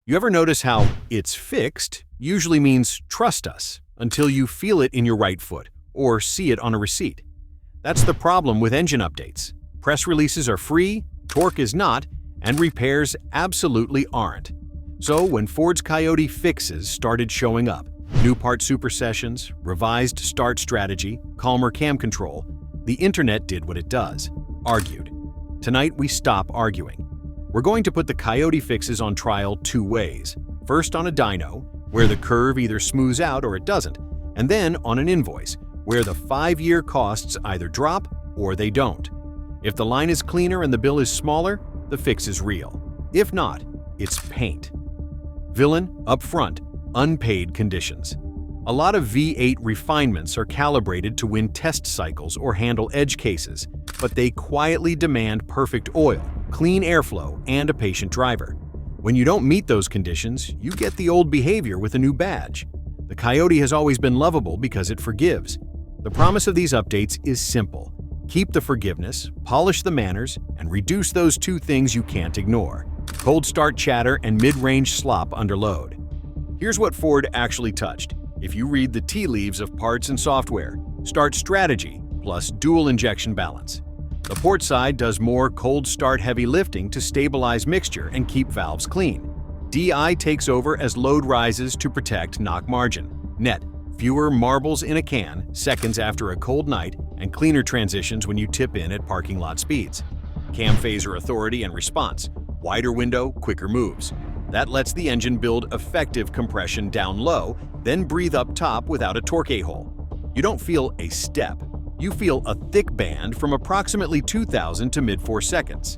You ever notice how "it's fixed" usually means "trust us" until you feel it in your right foot or see it on a receipt? That's the problem with engine updates. Press releases are free, torque is not, and repairs absolutely aren't. So when Ford's Coyote fixes started showing up, new part supersessions, revised start strategy, calmer cam control, the internet did what it does, argued. Tonight we stop arguing. We're going to put the Coyote fixes on trial two ways. First on a dyno, where the curve either smooths out or it doesn't, and then on an invoice, where the 5-year costs either drop or they don't. If the line is cleaner and the bill is smaller, the fix is real. If not, it's paint. Villain, up front, unpaid conditions. A lot of V8 refinements are calibrated to win test cycles or handle edge cases, but they quietly demand perfect oil, clean airflow, and a patient driver. When you don't meet those conditions, you get the old behavior with a new badge. The Coyote has always been lovable because it forgives. The promise of these updates is simple. Keep the forgiveness, polish the manners, and reduce those two things you can't ignore: cold start chatter and mid-range slop under load. Here's what Ford actually touched. If you read the tea leaves of parts and software, start strategy plus dual injection balance. The port side does more cold start heavy lifting to stabilize mixture and keep valves clean. DI takes over as load rises to protect knock margin. Net, fewer marbles in a can seconds after a cold night and cleaner transitions when you tip in at parking lot speeds. Cam phaser authority and response, wider window, quicker moves. That lets the engine build effective compression down low, then breathe up top without a torque a-hole. You don't feel a step. You feel a thick band from approximately 2,000 to mid-4 seconds.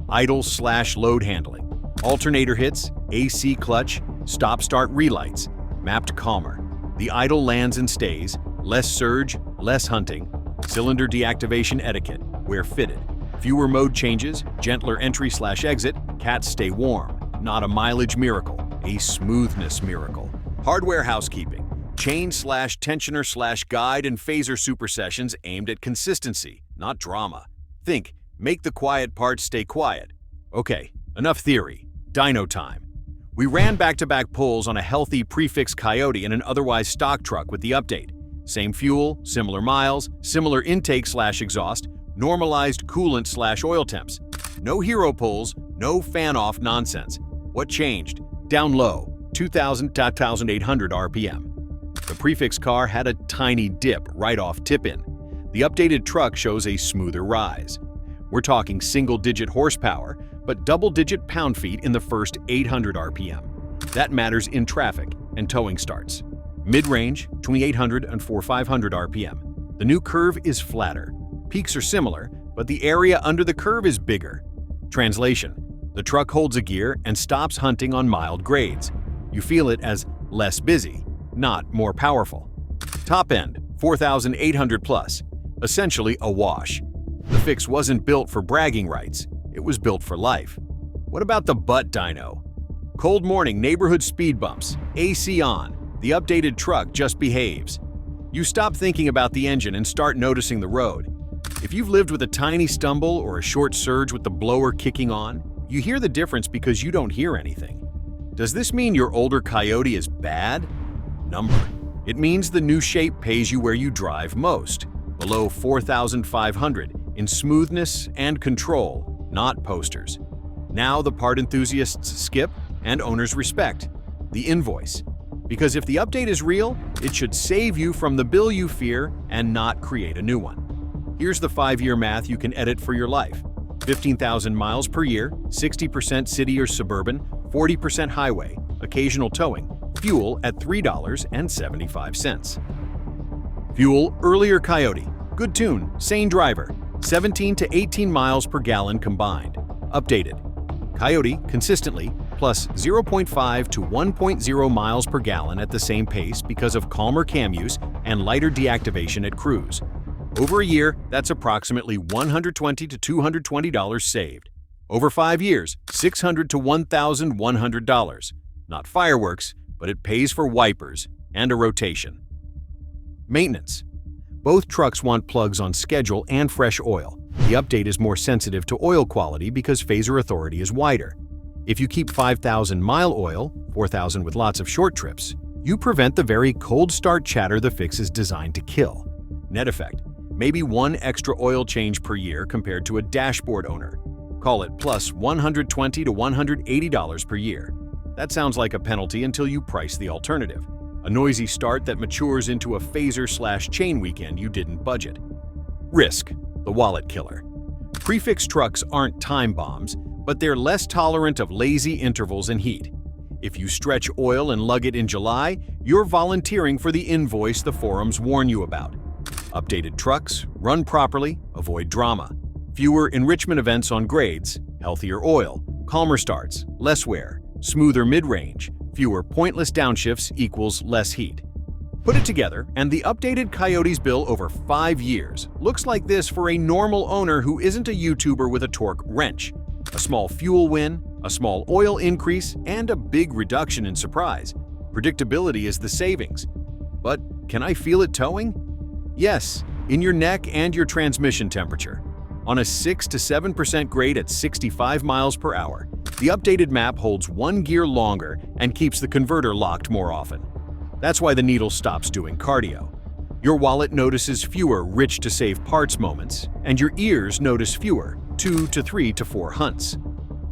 Idle/load handling. Alternator hits, AC clutch, stop-start relights. Mapped calmer. The idle lands and stays, less surge, less hunting. Cylinder deactivation etiquette, where fitted. Fewer mode changes, gentler entry/exit, cats stay warm. Not a mileage miracle, a smoothness miracle. Hardware housekeeping. Chain/tensioner/guide and phaser supersessions aimed at consistency, not drama. Think, make the quiet parts stay quiet. Okay, enough theory. Dyno time. We ran back-to-back pulls on a healthy prefix Coyote and an otherwise stock truck with the update. Same fuel, similar miles, similar intake/exhaust, normalized coolant/oil temps. No hero pulls, no fan-off nonsense. What changed? Down low, 2,000 to 1,800 RPM. The prefix car had a tiny dip right off tip-in. The updated truck shows a smoother rise. We're talking single-digit horsepower, but double-digit pound-feet in the first 800 RPM. That matters in traffic and towing starts. Mid-range, between 800 and 4,500 RPM. The new curve is flatter. Peaks are similar, but the area under the curve is bigger. Translation: the truck holds a gear and stops hunting on mild grades. You feel it as less busy, not more powerful. Top end, 4,800 plus, essentially a wash. The fix wasn't built for bragging rights, it was built for life. What about the butt dyno? Cold morning neighborhood speed bumps, AC on, the updated truck just behaves. You stop thinking about the engine and start noticing the road. If you've lived with a tiny stumble or a short surge with the blower kicking on, you hear the difference because you don't hear anything. Does this mean your older Coyote is bad? Number. It means the new shape pays you where you drive most, below 4,500 in smoothness and control, not posters. Now the part enthusiasts skip and owners respect. The invoice. Because if the update is real, it should save you from the bill you fear and not create a new one. Here's the 5-year math you can edit for your life. 15,000 miles per year, 60% city or suburban, 40% highway, occasional towing, fuel at $3.75. Fuel, earlier Coyote, good tune, sane driver, 17 to 18 miles per gallon combined. Updated. Coyote, consistently, plus 0.5 to 1.0 miles per gallon at the same pace because of calmer cam use and lighter deactivation at cruise. Over a year, that's approximately $120 to $220 saved. Over 5 years, $600 to $1,100. Not fireworks, but it pays for wipers and a rotation. Maintenance. Both trucks want plugs on schedule and fresh oil. The update is more sensitive to oil quality because phaser authority is wider. If you keep 5,000 mile oil, 4,000 with lots of short trips, you prevent the very cold start chatter the fix is designed to kill. Net effect, maybe one extra oil change per year compared to a dashboard owner. Call it plus $120 to $180 per year. That sounds like a penalty until you price the alternative. A noisy start that matures into a phaser/chain weekend you didn't budget. Risk, the wallet killer. Prefix trucks aren't time bombs, but they're less tolerant of lazy intervals and heat. If you stretch oil and lug it in July, you're volunteering for the invoice the forums warn you about. Updated trucks, run properly, avoid drama. Fewer enrichment events on grades, healthier oil, calmer starts, less wear, smoother mid-range, fewer pointless downshifts equals less heat. Put it together, and the updated Coyote's bill over 5 years looks like this for a normal owner who isn't a YouTuber with a torque wrench. A small fuel win, a small oil increase, and a big reduction in surprise. Predictability is the savings. But can I feel it towing? Yes, in your neck and your transmission temperature. On a 6 to 7% grade at 65 miles per hour, the updated map holds one gear longer and keeps the converter locked more often. That's why the needle stops doing cardio. Your wallet notices fewer rich to save parts moments, and your ears notice fewer 2 to 3 to 4 hunts.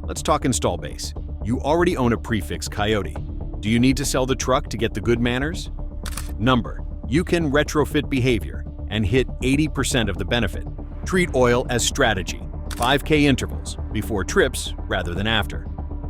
Let's talk install base. You already own a prefix Coyote. Do you need to sell the truck to get the good manners? Number, you can retrofit behavior and hit 80% of the benefit. Treat oil as strategy, 5K intervals, before trips rather than after.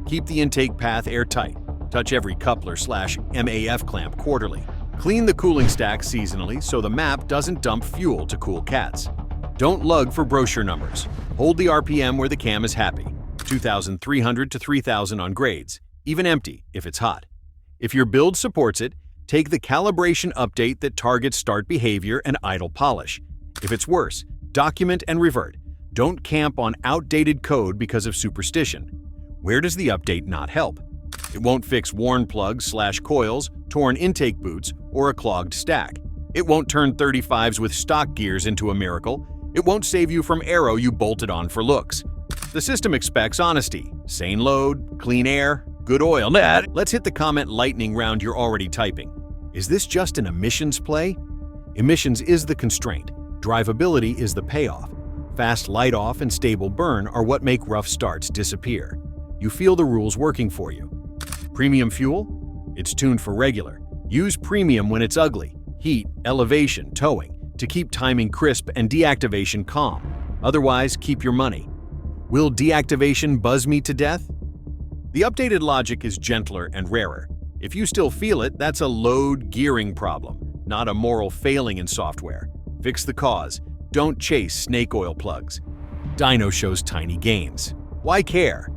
Keep the intake path airtight. Touch every coupler/MAF clamp quarterly. Clean the cooling stack seasonally so the map doesn't dump fuel to cool cats. Don't lug for brochure numbers. Hold the RPM where the cam is happy. 2,300 to 3,000 on grades, even empty if it's hot. If your build supports it, take the calibration update that targets start behavior and idle polish. If it's worse, document and revert. Don't camp on outdated code because of superstition. Where does the update not help? It won't fix worn plugs/coils, torn intake boots, or a clogged stack. It won't turn 35s with stock gears into a miracle. It won't save you from arrow you bolted on for looks. The system expects honesty, sane load, clean air, good oil. Let's hit the comment lightning round you're already typing. Is this just an emissions play? Emissions is the constraint. Drivability is the payoff. Fast light off and stable burn are what make rough starts disappear. You feel the rules working for you. Premium fuel? It's tuned for regular. Use premium when it's ugly. Heat, elevation, towing, to keep timing crisp and deactivation calm. Otherwise, keep your money. Will deactivation buzz me to death? The updated logic is gentler and rarer. If you still feel it, that's a load gearing problem, not a moral failing in software. Fix the cause. Don't chase snake oil plugs. Dyno shows tiny gains. Why care?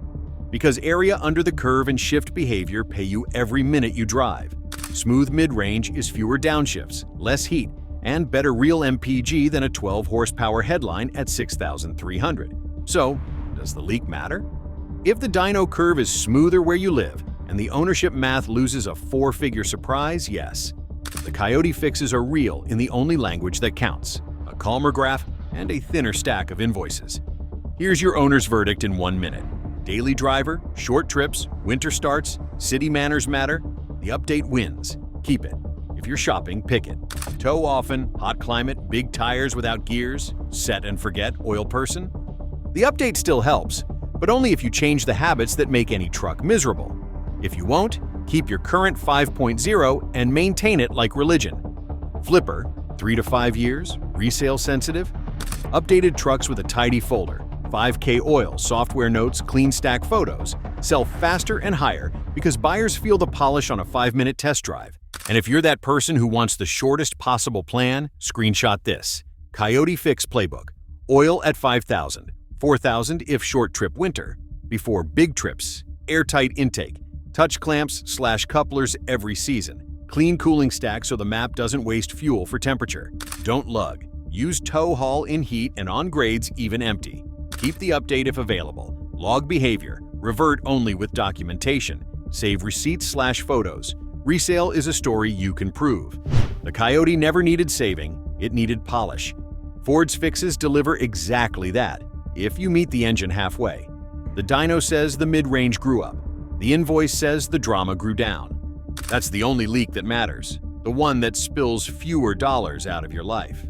Because area under the curve and shift behavior pay you every minute you drive. Smooth mid-range is fewer downshifts, less heat, and better real MPG than a 12-horsepower headline at 6,300. So, does the leak matter? If the dyno curve is smoother where you live, and the ownership math loses a 4-figure surprise, yes. The Coyote fixes are real in the only language that counts, a calmer graph and a thinner stack of invoices. Here's your owner's verdict in 1 minute. Daily driver, short trips, winter starts, city manners matter. The update wins. Keep it. If you're shopping, pick it. Tow often, hot climate, big tires without gears, set and forget, oil person. The update still helps, but only if you change the habits that make any truck miserable. If you won't, keep your current 5.0 and maintain it like religion. Flipper, 3 to 5 years, resale sensitive. Updated trucks with a tidy folder. 5K oil, software notes, clean stack photos. Sell faster and higher because buyers feel the polish on a 5-minute test drive. And if you're that person who wants the shortest possible plan, screenshot this. Coyote Fix Playbook. Oil at 5,000, 4,000 if short trip winter. Before big trips, airtight intake. Touch clamps/couplers every season. Clean cooling stack so the map doesn't waste fuel for temperature. Don't lug. Use tow haul in heat and on grades even empty. Keep the update if available. Log behavior. Revert only with documentation. Save receipts/photos. Resale is a story you can prove. The Coyote never needed saving, it needed polish. Ford's fixes deliver exactly that, if you meet the engine halfway. The dyno says the mid-range grew up. The invoice says the drama grew down. That's the only leak that matters, the one that spills fewer dollars out of your life.